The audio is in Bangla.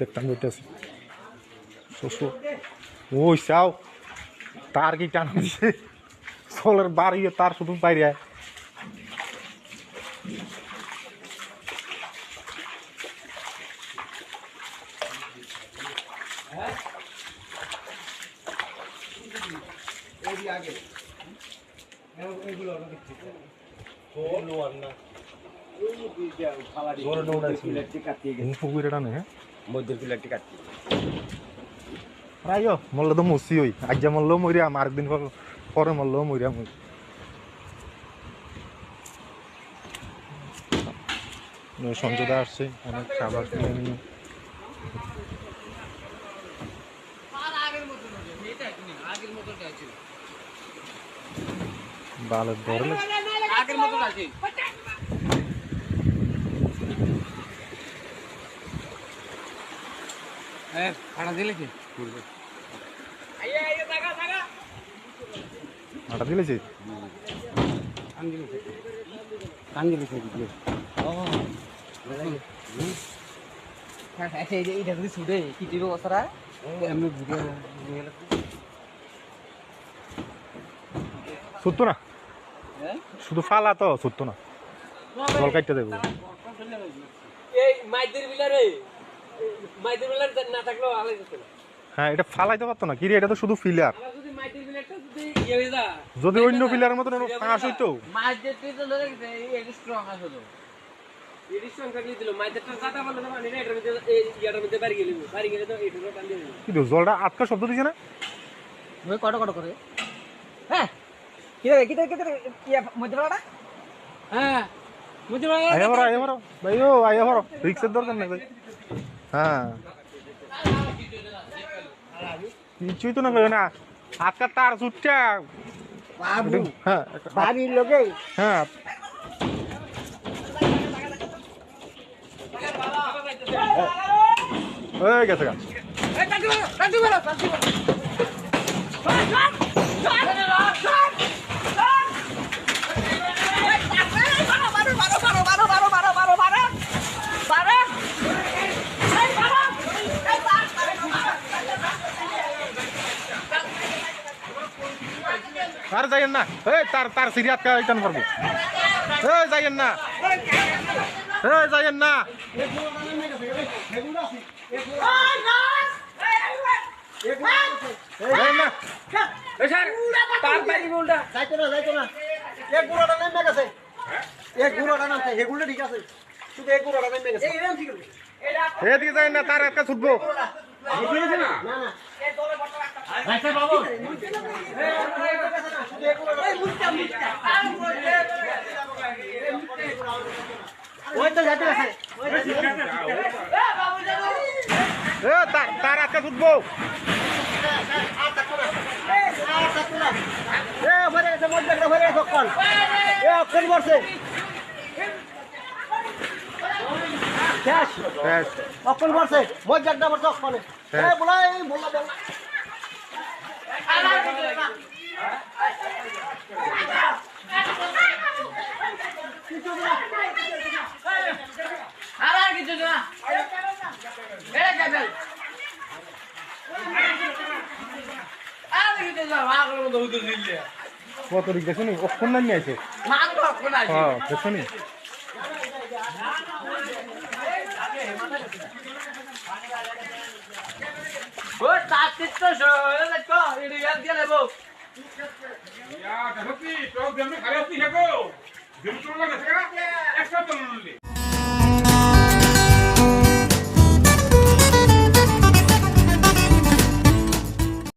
দেখতাম যেতেছি শ্বশুর ওই চাও তার কি টান দিছে সোলের বাড়ি তার শুধু বাইরে মরলে তো মরছি ওই আজ মরলেও মরিয়াম আরেকদিন পরে মরলেও মরিয়াম ওই সঞ্জয়দা আসছে অনেক খাবার কিনে নিয়ে বালের ধরলে আগের মতো আছে আটা দিলে কি আটা দিলেছে সত্য না শুধু ফালা তো সত্য না জল কাটতে দেবো হ্যাঁ এটা ফালাইতে পারতো না কিরে এটা তো শুধু ফিলার যদি অন্য ফিলারের মতন ফাঁস হইতো কিন্তু জলটা আটকা শব্দ দিছে না কটা কটা করে হ্যাঁ হ্যাঁ রিক্সের দরকার নাই ভাই হ্যাঁ কিছুই তো না না আজকা তার ছুটটা হ্যাঁ বাড়ির লোকে হ্যাঁ হয়ে গেছে গা আর যাইয়েন না তার সিরিয়াত টান করবো যাইয়েন না যাইয়েন না এদিকে যাই না তার একটা ছুটবো তার একটা ছুটবো অকল বর্ষে মজ্জাটা বর্ষ অকলে বলাই বললা বল আর কিছু না এই যাবে আর কিছু না আগের মতো হুদুর নিলে কত রিক দেখো নি অক্ষণ না নিয়ে আইছে মাত্র অক্ষণ আছে হ্যাঁ দেখো নি ও তাতিত্ব শোলে তো ইডি গাল দিয়ে নেবো দেখো কি তো দেমনে খালি আপনি হেগো দিন তো লাগা সেরা 100 তো